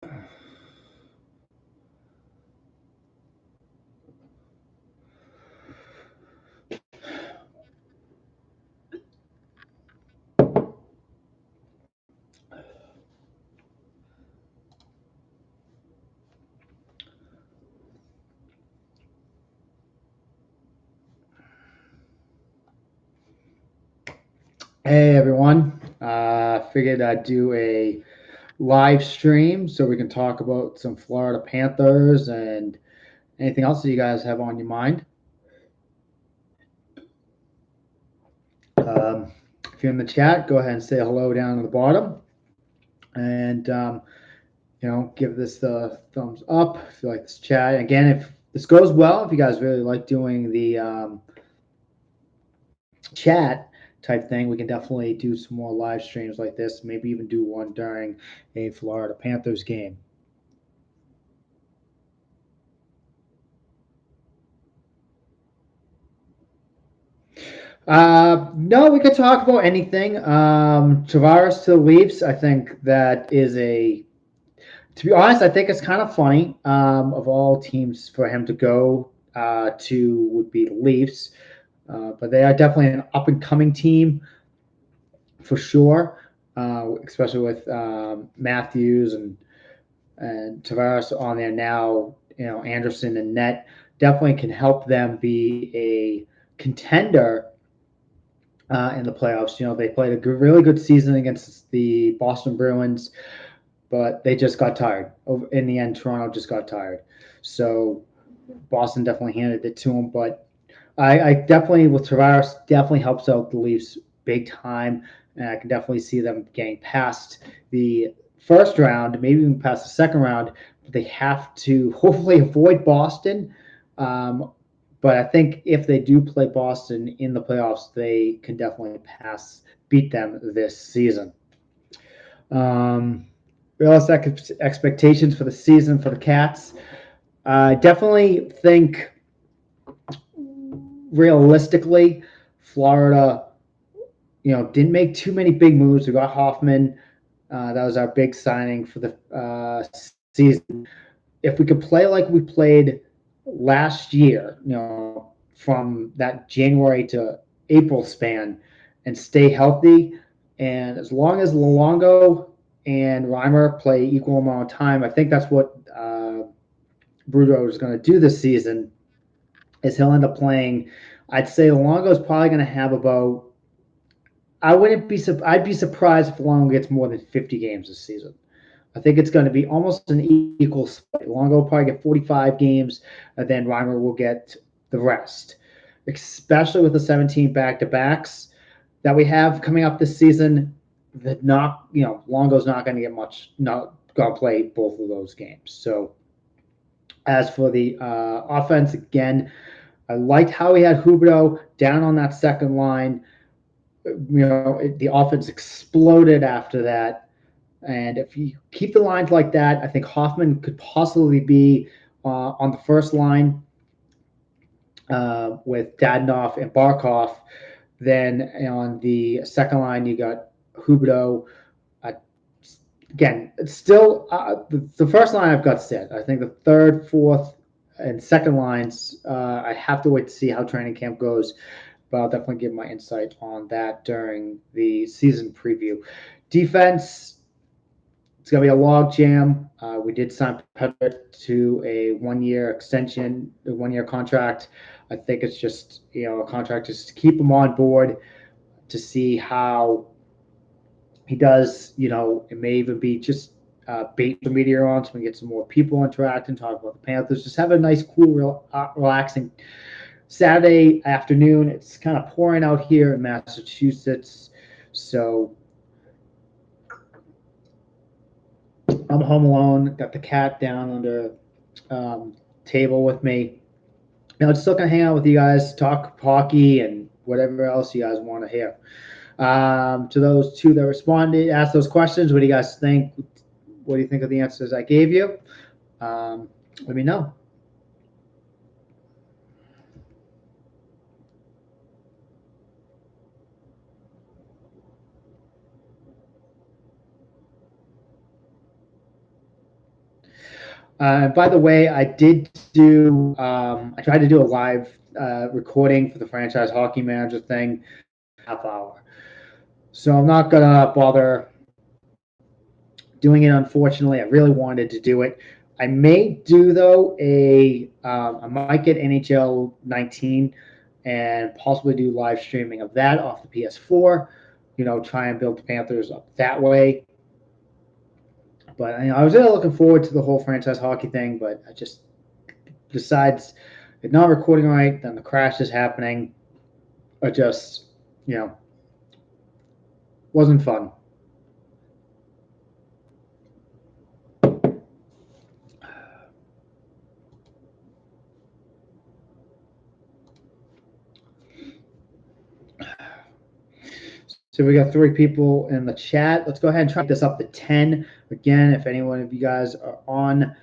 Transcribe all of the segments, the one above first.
Hey everyone. Figured I'd do a live stream so we can talk about some Florida Panthers and anything else that you guys have on your mind. If you're in the chat, go ahead and say hello down at the bottom, and give this the thumbs up if you like this chat. Again, if this goes well, if you guys really like doing the chat type thing, we can definitely do some more live streams like this. Maybe even do one during a Florida Panthers game. No, we could talk about anything. Tavares to the Leafs, I think that is a. To be honest, I think it's kind of funny. Of all teams for him to go to would be the Leafs, but they are definitely an up and coming team for sure. Especially with Matthews and Tavares on there now. Anderson and Net definitely can help them be a contender in the playoffs. They played a really good season against the Boston Bruins, but they just got tired. In the end, Toronto just got tired. So Boston definitely handed it to them. But I definitely, with Tavares, definitely helps out the Leafs big time. And I can definitely see them getting past the first round, maybe even past the second round. But they have to hopefully avoid Boston. But I think if they do play Boston in the playoffs, they can definitely beat them this season. Realistic expectations for the season for the Cats. I definitely think realistically, Florida, didn't make too many big moves. We got Hoffman. That was our big signing for the season. If we could play like we played last year, from that January to April span, and stay healthy, and as long as Luongo and Reimer play equal amount of time, I think that's what Bruto is going to do this season. Is he'll end up playing? I'd say Luongo is probably going to have about. I wouldn't be. I'd be surprised if Luongo gets more than 50 games this season. I think it's going to be almost an equal split. Longo will probably get 45 games, and then Reimer will get the rest. Especially with the 17 back-to-backs that we have coming up this season, that not Longo's not going to get much. Not going to play both of those games. So as for the offense, again, I liked how he had Huberto down on that second line. The offense exploded after that. And if you keep the lines like that, I think Hoffman could possibly be on the first line with Dadonov and Barkov. Then on the second line, you got Huberto. Uh, Again, it's still the first line I've got set. I think the third, fourth, and second lines, I have to wait to see how training camp goes. But I'll definitely give my insight on that during the season preview. Defense, it's going to be a log jam. We did sign Pedro to a 1-year extension, a 1-year contract. I think it's just a contract just to keep him on board to see how he does. It may even be just bait the media on so we get some more people interacting, talk about the Panthers. Just have a nice, cool, relaxing Saturday afternoon. It's kind of pouring out here in Massachusetts, so I'm home alone. Got the cat down under table with me. Still gonna hang out with you guys, talk hockey and whatever else you guys want to hear. To those two that responded, asked those questions, what do you guys think? What do you think of the answers I gave you? Let me know. By the way, I did do. I tried to do a live recording for the franchise hockey manager thing, half hour. So I'm not gonna bother doing it. Unfortunately, I really wanted to do it. I may do though I might get NHL 19 and possibly do live streaming of that off the PS4. Try and build the Panthers up that way. But I was really looking forward to the whole franchise hockey thing, but I just besides it not recording right, then the crash is happening. It just you know wasn't fun. So we got 3 people in the chat. Let's go ahead and try this up to 10. Again, if any one of you guys are on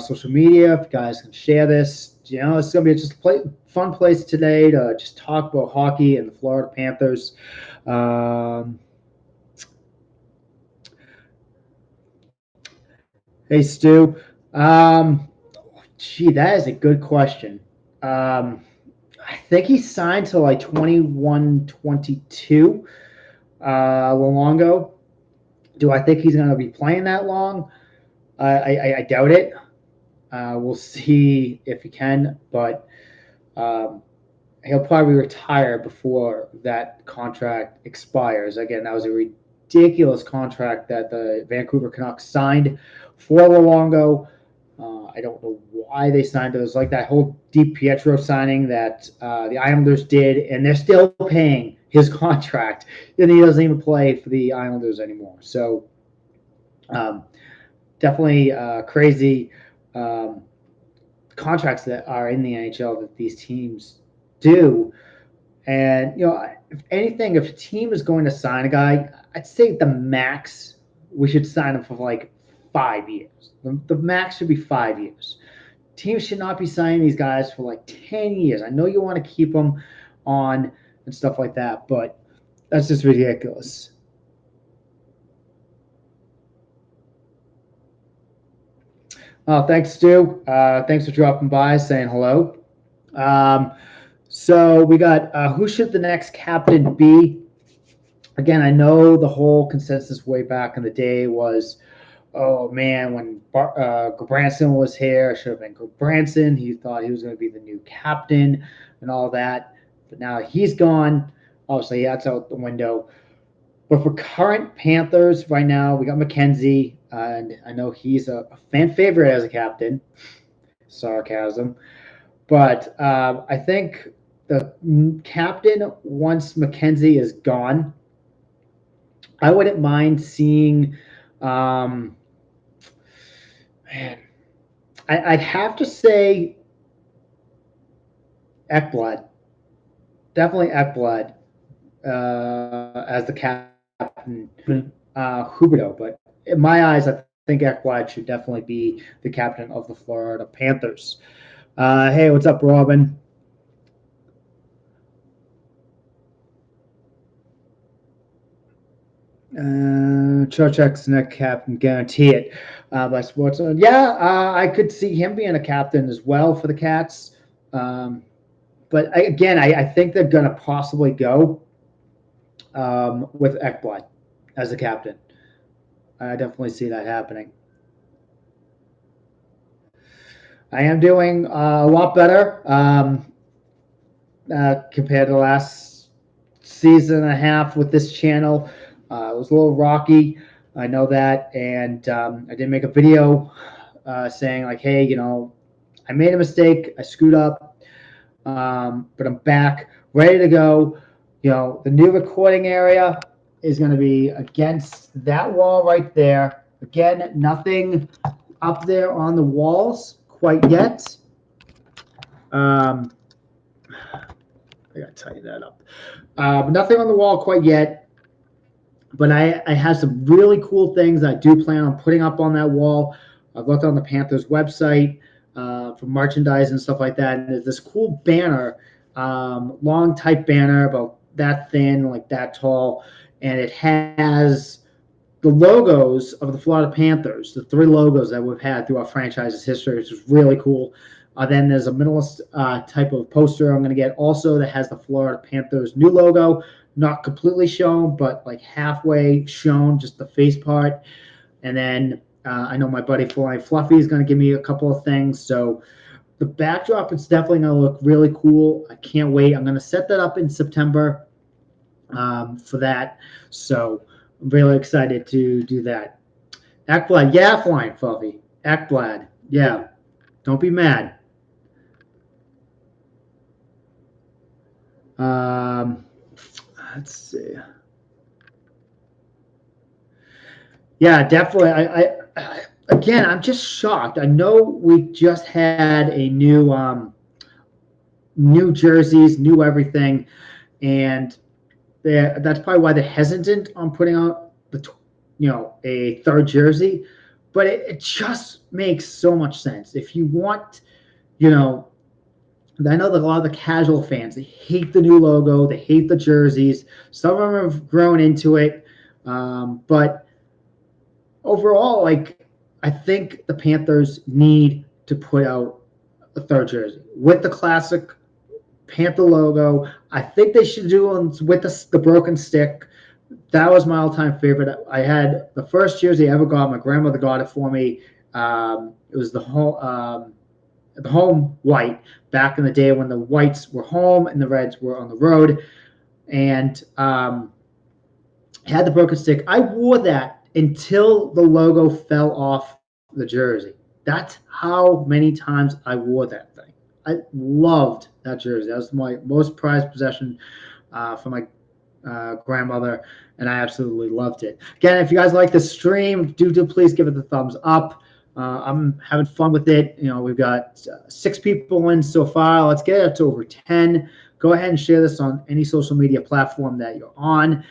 social media, if you guys can share this, it's going to be just a fun place today to just talk about hockey and the Florida Panthers. Hey, Stu. Gee, that is a good question. I think he signed to like 21, 22 Luongo. Do I think he's going to be playing that long? I doubt it. We'll see if he can, but um, he'll probably retire before that contract expires. Again, that was a ridiculous contract that the Vancouver Canucks signed for Luongo. I don't know why they signed it. It was like that whole DiPietro signing that the Islanders did, and they're still paying his contract, and he doesn't even play for the Islanders anymore. So um, definitely crazy contracts that are in the NHL that these teams do. And if anything, if a team is going to sign a guy, I'd say the max we should sign him for like 5 years. The max should be 5 years. Teams should not be signing these guys for like 10 years. I know you want to keep them on and stuff like that, but that's just ridiculous. Thanks, Stu. Thanks for dropping by, saying hello. Um, so we got who should the next captain be? Again, I know the whole consensus way back in the day was, oh man, when Branson was here, it should have been Branson. He thought he was going to be the new captain and all that. But now he's gone. Obviously, that's out the window. But for current Panthers right now, we got McKenzie, and I know he's a fan favorite as a captain. Sarcasm. But I think the captain, once McKenzie is gone, I wouldn't mind seeing. Man, I'd have to say Ekblad. Definitely Ekblad as the captain. Huberto, but in my eyes, I think Ekblad should definitely be the captain of the Florida Panthers. Hey, what's up, Robin? Trochek's next captain, guarantee it. By Sports. Yeah, I could see him being a captain as well for the Cats. But I think they're going to possibly go with Ekblad as the captain. I definitely see that happening. I am doing a lot better compared to last season and a half with this channel. It was a little rocky. I know that, and I did make a video saying like, "Hey, I made a mistake. I screwed up, but I'm back, ready to go." The new recording area is going to be against that wall right there. Again, nothing up there on the walls quite yet. I gotta tighten that up. Nothing on the wall quite yet, but I have some really cool things I do plan on putting up on that wall. I've looked on the Panthers website for merchandise and stuff like that. And there's this cool banner, long type banner about that thin, like that tall, and it has the logos of the Florida Panthers, the three logos that we've had through our franchise's history, which is really cool. Then there's a minimalist type of poster I'm going to get also that has the Florida Panthers new logo, not completely shown, but like halfway shown, just the face part. And then I know my buddy Fly Fluffy is going to give me a couple of things. So the backdrop is definitely going to look really cool. I can't wait. I'm going to set that up in September for that. So I'm really excited to do that. Ekblad, yeah, Flying Fluffy. Ekblad, yeah. Don't be mad. Um, let's see. Yeah, definitely. Again, I'm just shocked. I know we just had a new jerseys, new everything, and that's probably why they're hesitant on putting out a third jersey. But it just makes so much sense. If you want, you know, I know that a lot of the casual fans they hate the new logo, they hate the jerseys. Some of them have grown into it, but overall, like I think the Panthers need to put out a third jersey with the classic Panther logo. I think they should do one with the broken stick. That was my all-time favorite. I had the first jersey I ever got. My grandmother got it for me. It was the home white back in the day when the whites were home and the reds were on the road, and had the broken stick. I wore that until the logo fell off the jersey. That's how many times I wore that thing. I loved that jersey. That was my most prized possession for my grandmother, and I absolutely loved it. Again, if you guys like the stream, do please give it the thumbs up. I'm having fun with it. We've got 6 people in so far. Let's get it to over 10. Go ahead and share this on any social media platform that you're on.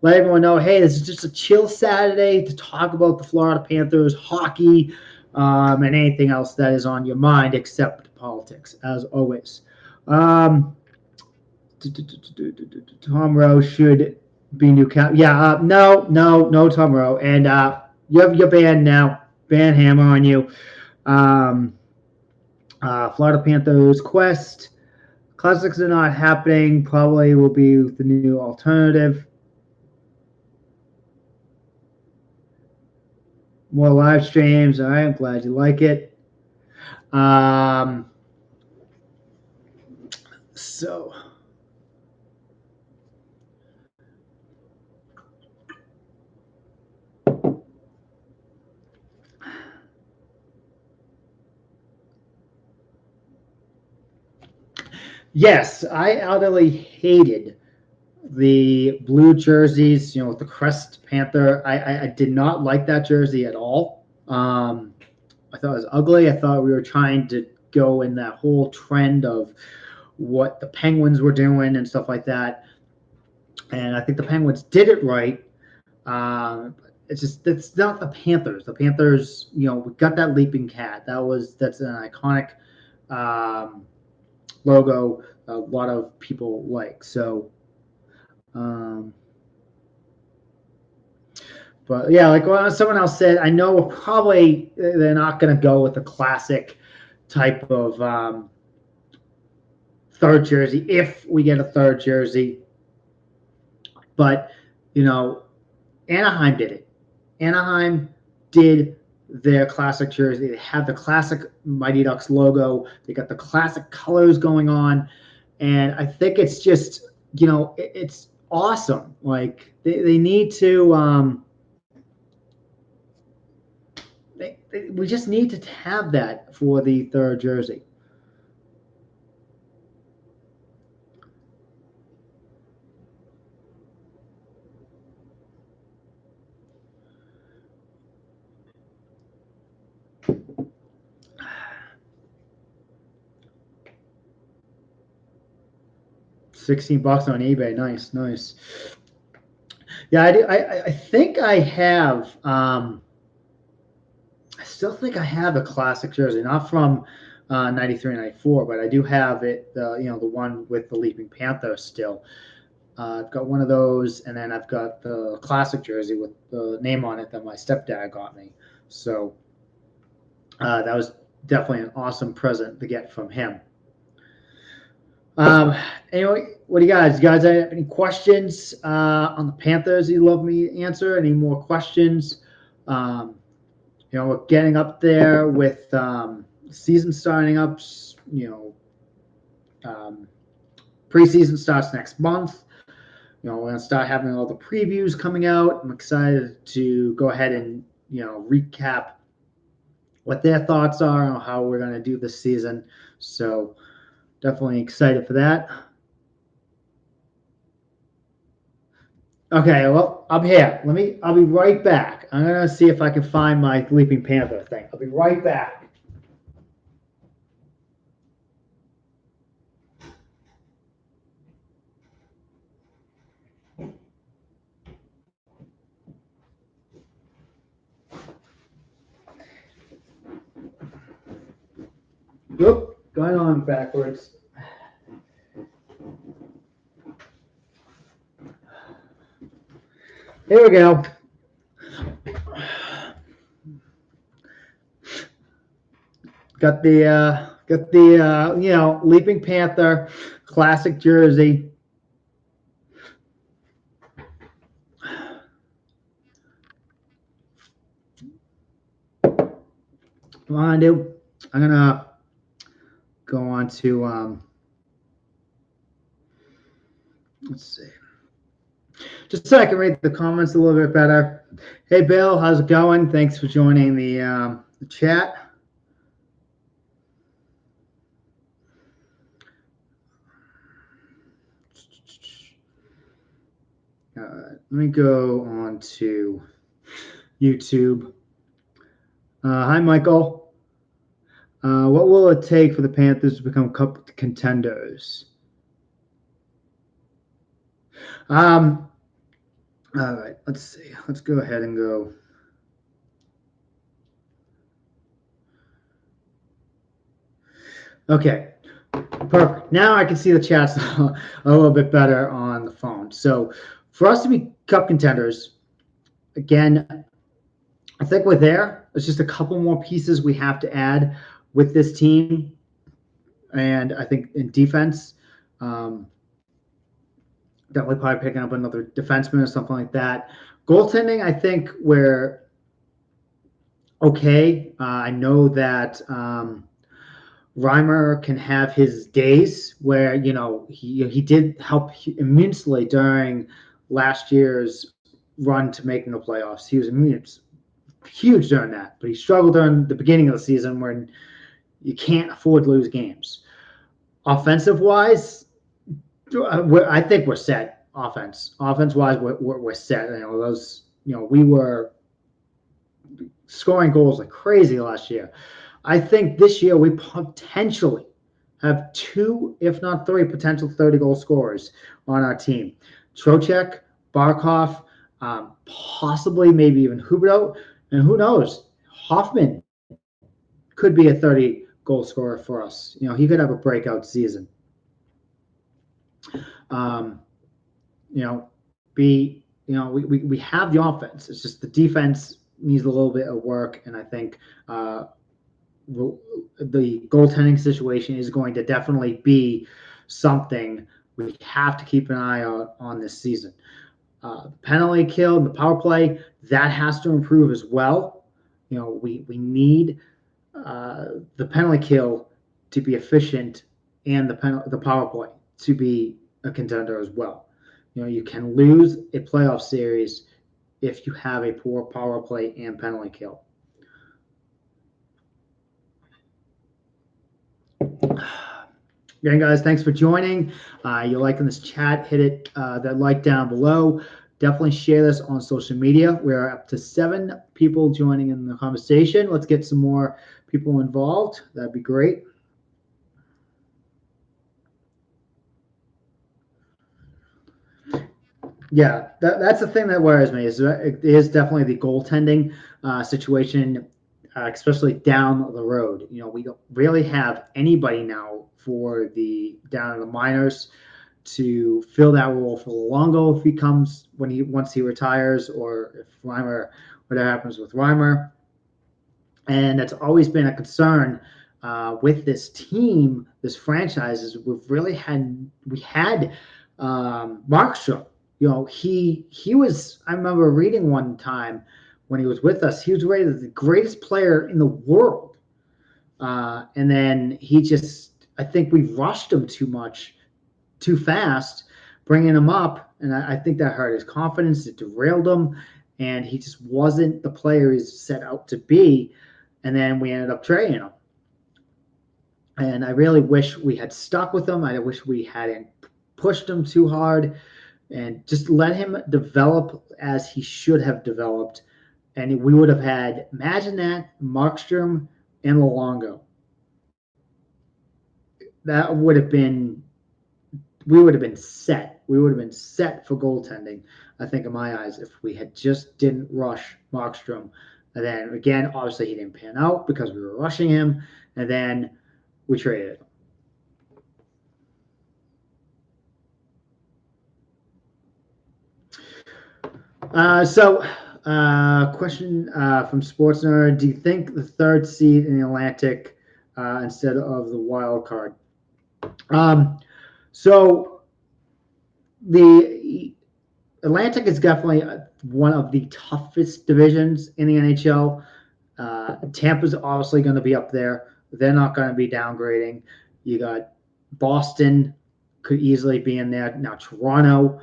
Let everyone know, hey, this is just a chill Saturday to talk about the Florida Panthers, hockey, and anything else that is on your mind except politics, as always. Tom Rowe should be new cap. Yeah, no, Tom Rowe. And you have your band now. Band hammer on you. Um, Florida Panthers Quest. Classics are not happening. Probably will be the new alternative. More live streams. All right, I'm glad you like it. So. Yes, I utterly hated the blue jerseys, with the crest panther. I did not like that jersey at all. I thought it was ugly. I thought we were trying to go in that whole trend of what the Penguins were doing and stuff like that. And I think the Penguins did it right. It's not the Panthers. The Panthers, we got that leaping cat. That's an iconic um, logo. A lot of people like so. Um, but yeah, like someone else said, I know they're not going to go with the classic type of third jersey if we get a third jersey. But Anaheim did it. Anaheim did their classic jersey. They have the classic Mighty Ducks logo. They got the classic colors going on, and I think it's just it's awesome. Like they need to. We just need to have that for the third jersey. $16 on eBay. Nice, nice. Yeah, I do. I think I have. I still think I have a classic jersey, not from 93, 94, but I do have it. The one with the Leaping Panther still. I've got one of those, and then I've got the classic jersey with the name on it that my stepdad got me. So that was definitely an awesome present to get from him. Um, anyway, what do you guys? You guys have any questions on the Panthers you'd love me to answer? Any more questions? Um, we're getting up there with season starting up. Um, Preseason starts next month. We're gonna start having all the previews coming out. I'm excited to go ahead and recap what their thoughts are on how we're gonna do this season. So definitely excited for that. Okay, well, I'm here. I'll be right back. I'm gonna see if I can find my Leaping Panther thing. I'll be right back. Whoop, going on backwards. Here we go. Got the Leaping Panther classic jersey. What I'm gonna do? I'm gonna go on to let's see. Just so I can read the comments a little bit better. Hey Bill, how's it going? Thanks for joining the chat. Let me go on to YouTube. Hi Michael. What will it take for the Panthers to become cup contenders? All right, let's see. Let's go ahead and go. Okay, perfect. Now I can see the chats a little bit better on the phone. So for us to be cup contenders, again, I think we're there. There's just a couple more pieces we have to add with this team. And I think in defense, um, definitely probably picking up another defenseman or something like that. Goaltending, I think we're okay. I know that Reimer can have his days where he did help immensely during last year's run to making the playoffs. He was huge during that, but he struggled during the beginning of the season when you can't afford to lose games. Offensive wise, I think we're set. Offense wise, we're set. We were scoring goals like crazy last year. I think this year we potentially have two, if not three, potential 30-goal scorers on our team. Trocheck, Barkov, possibly maybe even Huberto, and who knows, Hoffman could be a 30-goal scorer for us. He could have a breakout season. Um, we have the offense. It's just the defense needs a little bit of work, and I think the goaltending situation is going to definitely be something we have to keep an eye on this season. Penalty kill, the power play, that has to improve as well. We need the penalty kill to be efficient and the power play to be a contender as well. You can lose a playoff series if you have a poor power play and penalty kill. Again, guys, thanks for joining. You're liking this chat, hit it that like down below. Definitely share this on social media. We're up to 7 people joining in the conversation. Let's get some more people involved. That'd be great. Yeah, that's the thing that worries me. It is definitely the goaltending situation, especially down the road. We don't really have anybody now for the down in the minors. to fill that role for Luongo if he comes once he retires, or if Reimer, whatever happens with Reimer. And that's always been a concern with this team, this franchise. Is we had Markstrom. He was. I remember reading one time when he was with us, he was rated the greatest player in the world, and then he just. I think we rushed him too much, too fast, bringing him up, and I think that hurt his confidence. It derailed him, and he just wasn't the player he's set out to be. And then we ended up trading him. And I really wish we had stuck with him. I wish we hadn't pushed him too hard and just let him develop as he should have developed. And we would have had, imagine that, Markstrom and Luongo. That would have been, we would have been set. We would have been set for goaltending, I think, in my eyes, if we had just didn't rush Markstrom. And then again, obviously he didn't pan out because we were rushing him. And then we traded him. Question from Sports Nerd: do you think the third seed in the Atlantic instead of the wild card? So the Atlantic is definitely one of the toughest divisions in the NHL. Tampa's obviously going to be up there. They're not going to be downgrading. You got Boston could easily be in there. Now Toronto.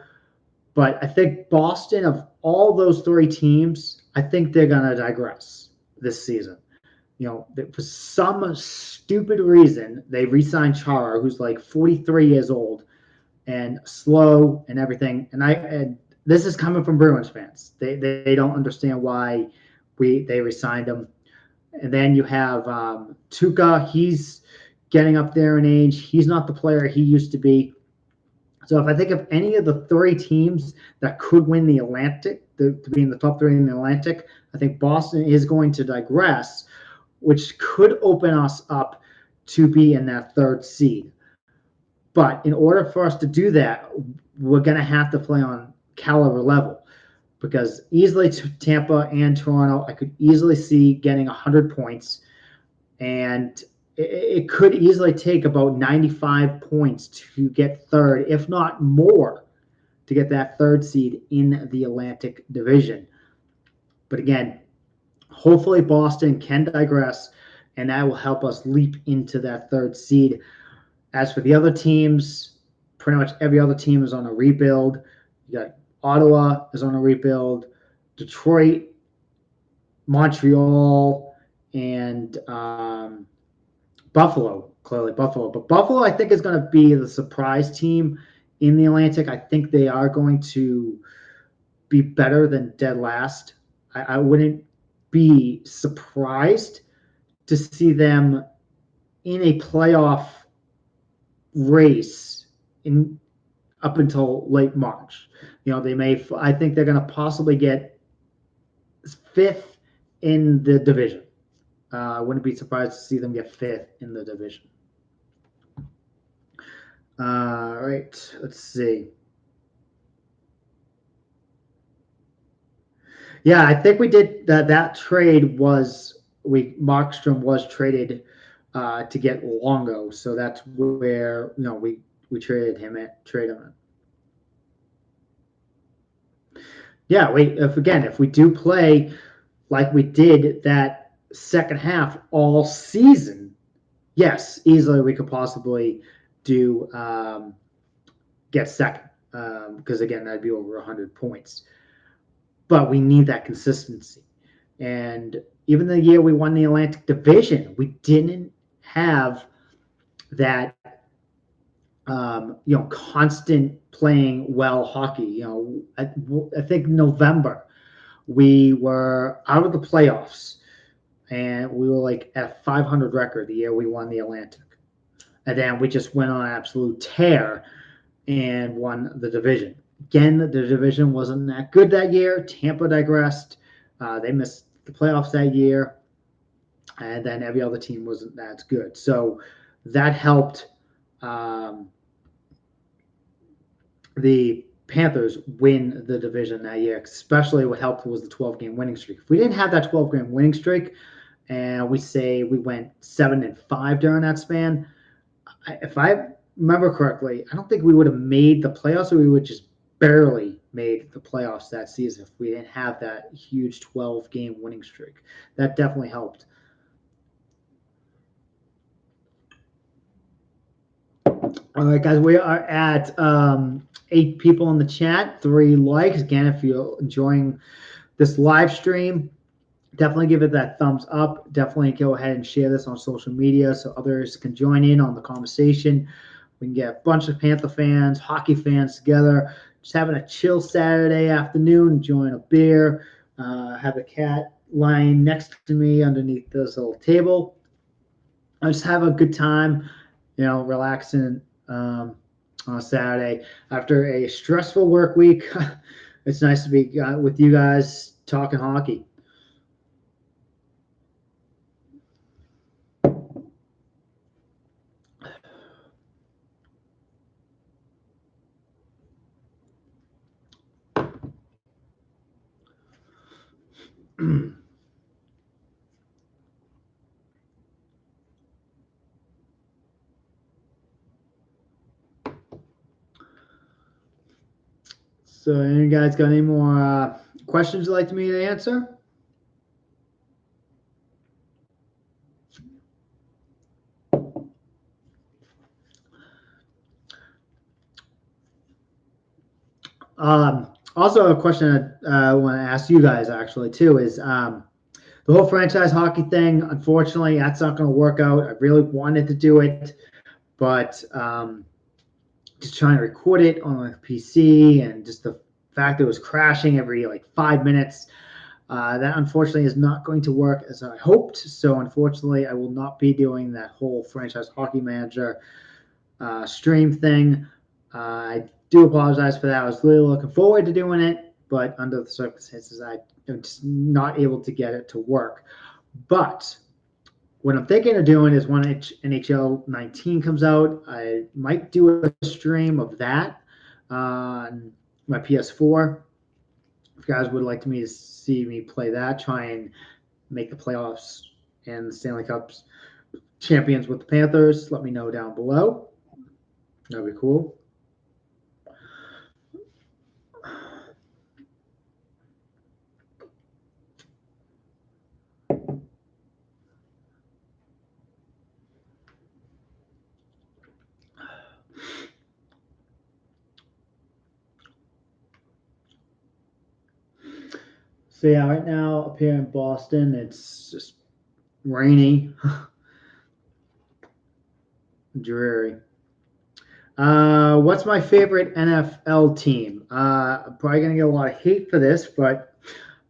But I think Boston, of all those three teams, I think they're going to digress this season. For some stupid reason, they re-signed Chara, who's like 43 years old and slow and everything. And this is coming from Bruins fans. They don't understand why they re-signed him. And then you have Tuukka. He's getting up there in age. He's not the player he used to be. So if I think of any of the three teams that could win the Atlantic, to be in the top three in the Atlantic, I think Boston is going to digress, which could open us up to be in that third seed. But in order for us to do that, we're going to have to play on caliber level, because easily Tampa and Toronto, I could easily see getting 100 points, and it could easily take about 95 points to get third, if not more, to get that third seed in the Atlantic Division. But again, hopefully Boston can digress, and that will help us leap into that third seed. As for the other teams, pretty much every other team is on a rebuild. You got Ottawa is on a rebuild, Detroit, Montreal, and Buffalo, clearly Buffalo. But Buffalo, I think, is going to be the surprise team in the Atlantic. I think they are going to be better than dead last. I wouldn't be surprised to see them in a playoff race up until late March. They may. I think they're going to possibly get fifth in the division. I wouldn't be surprised to see them get fifth in the division. All right, let's see. Yeah, I think we did that. That trade was Markstrom was traded to get Luongo, so that's where we traded him at. Yeah, if we do play like we did that second half all season, yes, easily we could possibly do get second, because again, that'd be over 100 points. But we need that consistency. And even the year we won the Atlantic Division, we didn't have that constant playing well hockey. I think November we were out of the playoffs, and we were like at a 500 record the year we won the Atlantic. And then we just went on an absolute tear and won the division. Again, the division wasn't that good that year. Tampa digressed. They missed the playoffs that year. And then every other team wasn't that good. So that helped the Panthers win the division that year. Especially what helped was the 12-game winning streak. If we didn't have that 12-game winning streak, and we say we went 7-5 during that span, if I remember correctly, I don't think we would have made the playoffs, or we would just barely made the playoffs that season if we didn't have that huge 12-game winning streak. That definitely helped. All right, guys, we are at 8 people in the chat, 3 likes. Again, if you're enjoying this live stream, definitely give it that thumbs up. Definitely go ahead and share this on social media so others can join in on the conversation. We can get a bunch of Panther fans, hockey fans together, just having a chill Saturday afternoon, enjoying a beer. Have a cat lying next to me underneath this little table. I just have a good time, relaxing on a Saturday after a stressful work week. It's nice to be with you guys talking hockey. So, any guys got any more questions you'd like me to answer? Also, a question I want to ask you guys actually too is the whole franchise hockey thing. Unfortunately, that's not going to work out. I really wanted to do it, but just trying to record it on my PC and just the fact that it was crashing every like 5 minutes. That unfortunately is not going to work as I hoped. So unfortunately, I will not be doing that whole franchise hockey manager stream thing. I do apologize for that. I was really looking forward to doing it, but under the circumstances, I am just not able to get it to work. But what I'm thinking of doing is when NHL 19 comes out, I might do a stream of that on my PS4. If you guys would like me to see me play that, try and make the playoffs and the Stanley Cups champions with the Panthers, let me know down below. That'd be cool. So yeah, right now up here in Boston, it's just rainy, dreary. What's my favorite NFL team? I'm probably gonna get a lot of hate for this, but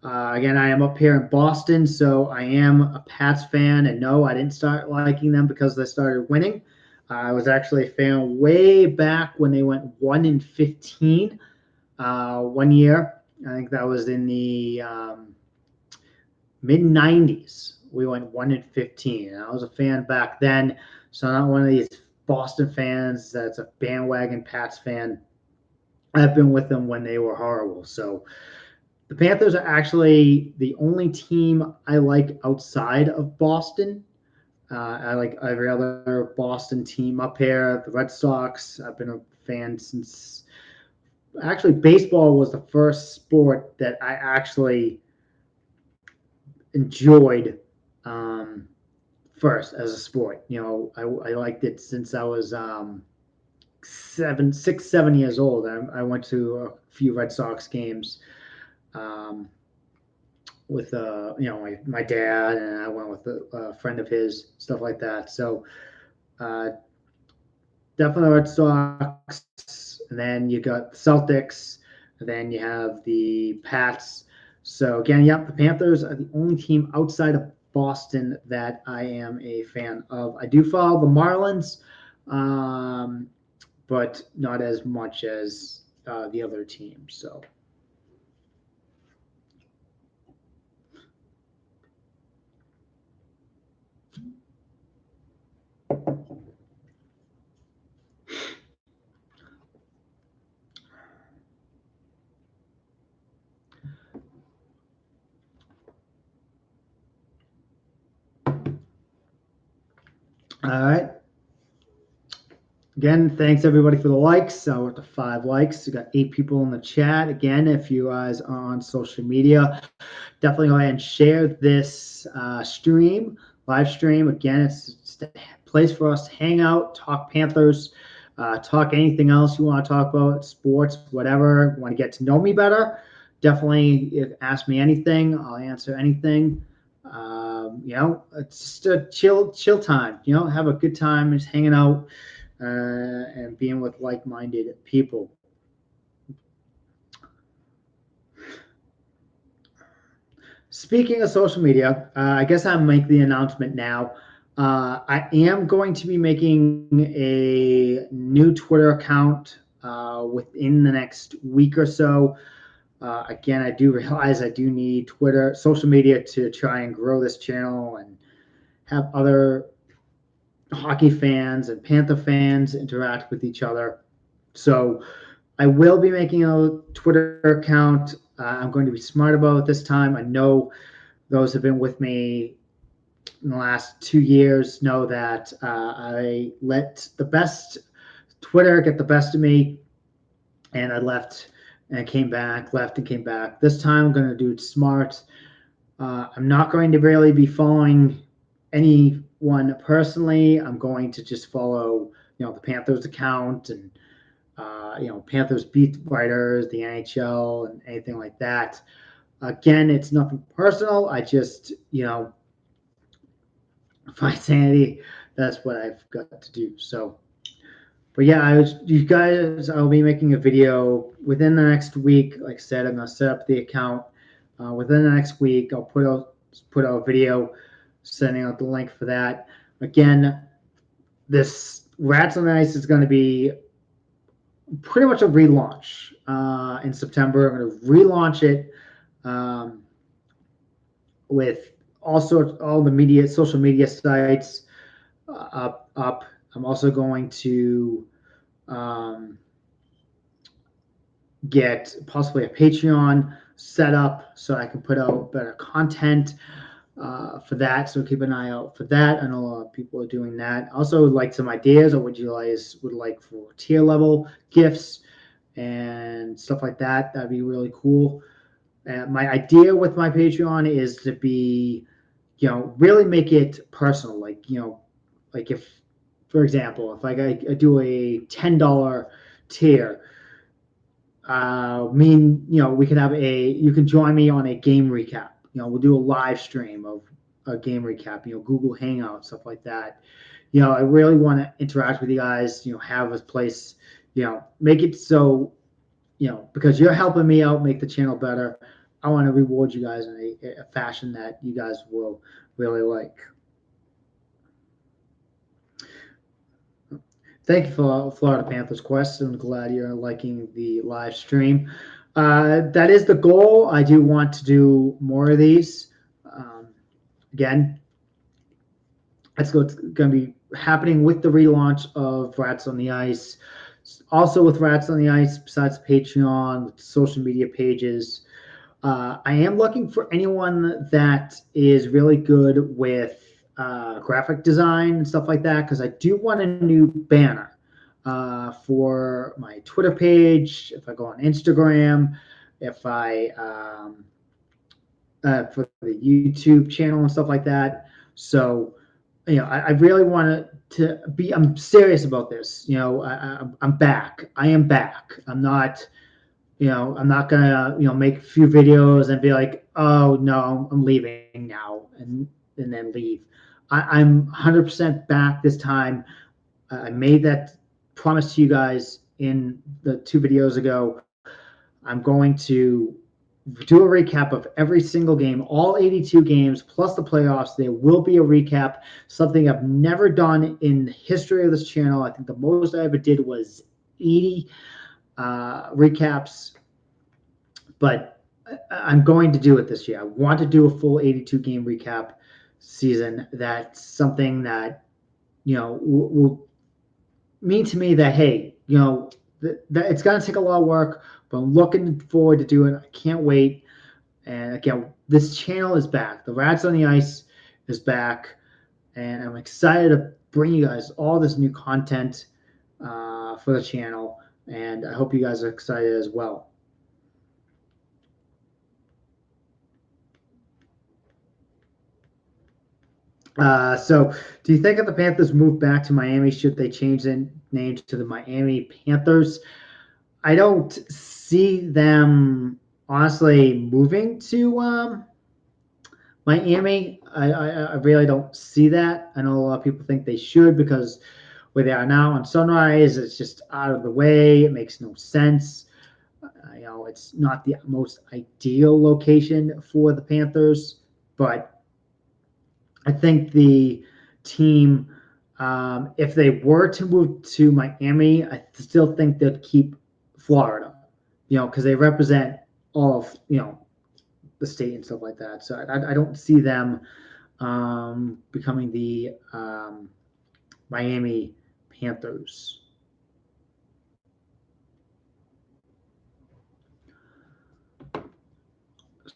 again, I am up here in Boston, so I am a Pats fan. And no, I didn't start liking them because they started winning. I was actually a fan way back when they went 1-15 one year. I think that was in the mid '90s. We went 1-15. And I was a fan back then, so I'm not one of these Boston fans that's a bandwagon Pats fan. I've been with them when they were horrible. So the Panthers are actually the only team I like outside of Boston. I like every other Boston team up here. The Red Sox. I've been a fan since actually baseball was the first sport that I actually enjoyed first as a sport. I liked it since I was 7 years old. I went to a few Red Sox games with my dad, and I went with a friend of his, stuff like that. So uh, definitely Red Sox, and then you got the Celtics, and then you have the Pats. So again, yep, the Panthers are the only team outside of Boston that I am a fan of. I do follow the Marlins, but not as much as the other teams. So. All right. Again, thanks everybody for the likes. We're at the 5 likes. We got 8 people in the chat. Again, if you guys are on social media, definitely go ahead and share this live stream. Again, it's a place for us to hang out, talk Panthers, talk anything else you want to talk about, sports, whatever. Want to get to know me better? Definitely ask me anything. I'll answer anything. It's just a chill time. Have a good time, just hanging out and being with like-minded people. Speaking of social media, I guess I'll make the announcement now. I am going to be making a new Twitter account within the next week or so. Again, I do realize I do need Twitter, social media to try and grow this channel and have other hockey fans and Panther fans interact with each other. So I will be making a Twitter account. I'm going to be smart about it this time. I know those have been with me in the last 2 years know that I let the best Twitter get the best of me, and I left and came back, left and came back. This time I'm going to do it smart. I'm not going to really be following anyone personally. I'm going to just follow, the Panthers account and Panthers beat writers, the NHL, and anything like that. Again, it's nothing personal. I just, find sanity. That's what I've got to do. So, but yeah, you guys, I'll be making a video within the next week. Like I said, I'm gonna set up the account. Within the next week, I'll put out a video, sending out the link for that. Again, this Rats on Ice is going to be pretty much a relaunch in September. I'm going to relaunch it with all the social media sites up. I'm also going to get possibly a Patreon set up so I can put out better content for that. So keep an eye out for that. I know a lot of people are doing that. Also, like some ideas of what you guys would like for tier level gifts and stuff like that. That'd be really cool. My idea with my Patreon is to be, really make it personal. Like if, for example, if I do a $10 tier, we can you can join me on a game recap. We'll do a live stream of a game recap, Google Hangout, stuff like that. I really want to interact with you guys, have a place, make it so, because you're helping me out, make the channel better. I want to reward you guys in a fashion that you guys will really like. Thank you for Florida Panthers Quest. I'm glad you're liking the live stream. That is the goal. I do want to do more of these. Again, that's what's going to be happening with the relaunch of Rats on the Ice. Also with Rats on the Ice, besides Patreon, social media pages, I am looking for anyone that is really good with graphic design and stuff like that, because I do want a new banner for my Twitter page. If I go on Instagram, if I for the YouTube channel and stuff like that. So, I really want to be. I'm serious about this. I'm back. I am back. I'm not. I'm not gonna, make a few videos and be like, oh no, I'm leaving now, and then leave. I'm 100% back this time. I made that promise to you guys in the 2 videos ago. I'm going to do a recap of every single game, all 82 games, plus the playoffs. There will be a recap, something I've never done in the history of this channel. I think the most I ever did was 80 recaps, but I'm going to do it this year. I want to do a full 82 game recap season. That's something that, will mean to me that, hey, that it's going to take a lot of work, but I'm looking forward to doing it. I can't wait. And again, this channel is back. The Rats on the Ice is back, and I'm excited bring you guys all this new content for the channel, and I hope you guys are excited as well. So, do you think if the Panthers move back to Miami, should they change the name to the Miami Panthers? I don't see them honestly moving to Miami. I really don't see that. I know a lot of people think they should because where they are now on Sunrise, it's just out of the way. It makes no sense. It's not the most ideal location for the Panthers, but I think the team, if they were to move to Miami, I still think they'd keep Florida, because they represent all of, the state and stuff like that. So I don't see them becoming the Miami Panthers.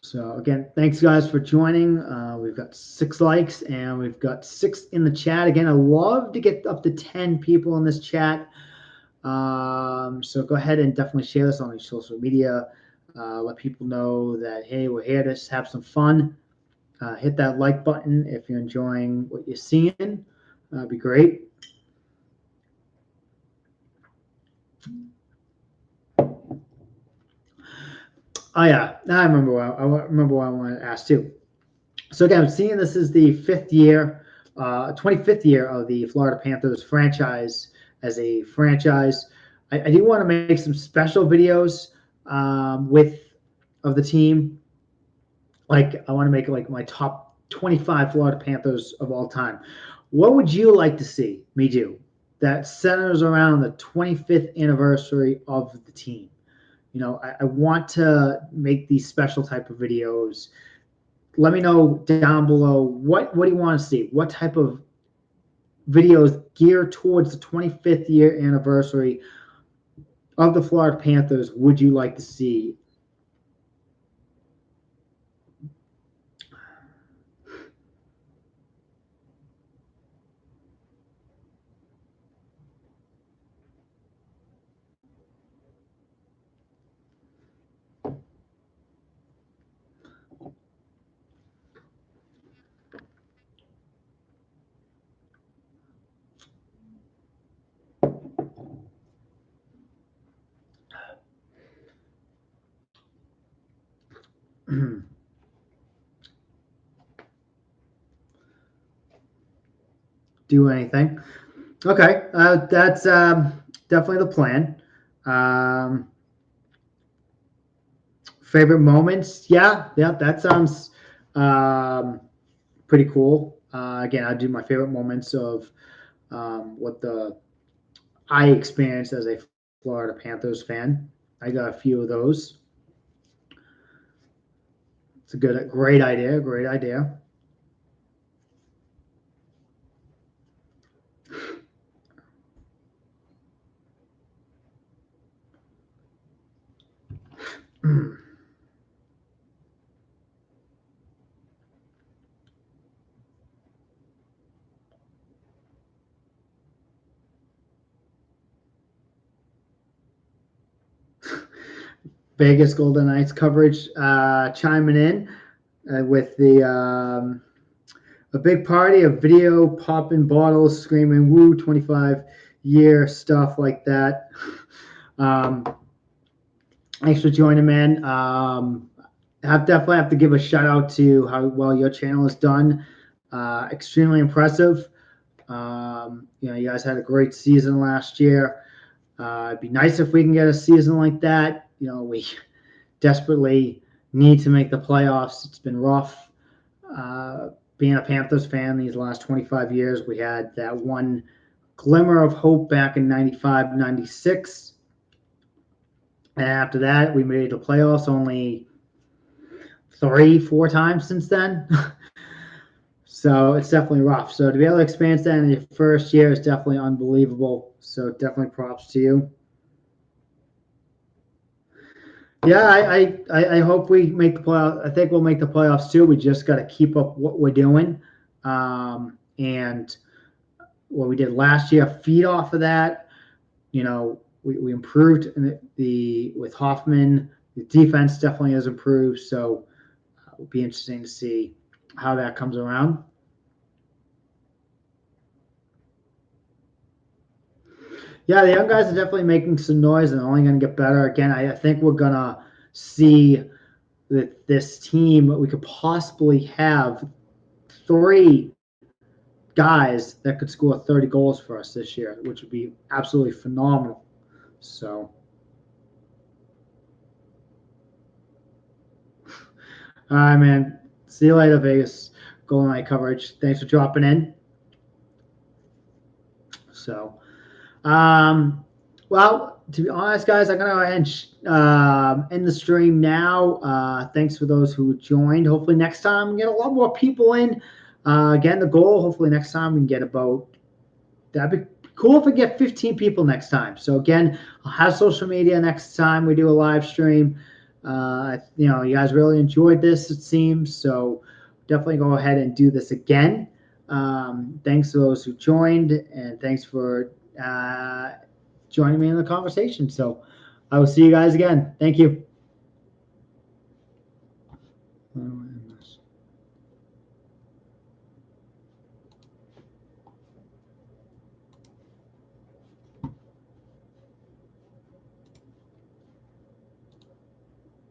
So again, thanks guys for joining. We've got 6 likes and we've got 6 in the chat. Again, I love to get up to 10 people in this chat. So go ahead and definitely share this on your social media. Let people know that, hey, we're here to have some fun. Hit that like button if you're enjoying what you're seeing. That'd be great. Oh yeah, I remember what I wanted to ask too. So again, seeing this is the 25th year of the Florida Panthers franchise as a franchise. I do want to make some special videos of the team. Like I want to make like my top 25 Florida Panthers of all time. What would you like to see me do that centers around the 25th anniversary of the team? I want to make these special type of videos. Let me know down below what do you want to see? What type of videos geared towards the 25th year anniversary of the Florida Panthers would you like to see? Do anything? Okay, that's definitely the plan. Favorite moments? Yeah, that sounds pretty cool. Again, I do my favorite moments of what I experienced as a Florida Panthers fan. I got a few of those. It's a great idea. Great idea. Vegas Golden Knights coverage chiming in with a big party of video popping bottles, screaming "Woo!" 25-year stuff like that. Thanks for joining, man. Definitely have to give a shout out to how well your channel is done. Extremely impressive. You guys had a great season last year. It'd be nice if we can get a season like that. We desperately need to make the playoffs. It's been rough being a Panthers fan these last 25 years. We had that one glimmer of hope back in 95, 96. And after that, we made the playoffs only 3-4 times since then. So it's definitely rough. So to be able to experience that in your first year is definitely unbelievable. So definitely props to you. Yeah, I hope we make the playoffs. I think we'll make the playoffs too. We just got to keep up what we're doing, and what we did last year feed off of that. We improved in the with Hoffman. The defense definitely has improved, so it'll be interesting to see how that comes around. Yeah, the young guys are definitely making some noise and only going to get better. Again, I think we're going to see that this team, we could possibly have three guys that could score 30 goals for us this year, which would be absolutely phenomenal. So, all right, man. See you later, Vegas. Golden Knight coverage. Thanks for dropping in. So, um, well, to be honest, guys, I'm going to go ahead and end the stream now. Thanks for those who joined. Hopefully, next time we get a lot more people in. Again, the goal, hopefully, next time we can get about, that'd be cool if we get 15 people next time. So, again, I'll have social media next time we do a live stream. You guys really enjoyed this, it seems. So, definitely go ahead and do this again. Thanks to those who joined, and thanks for joining me in the conversation. So I will see you guys again. Thank you.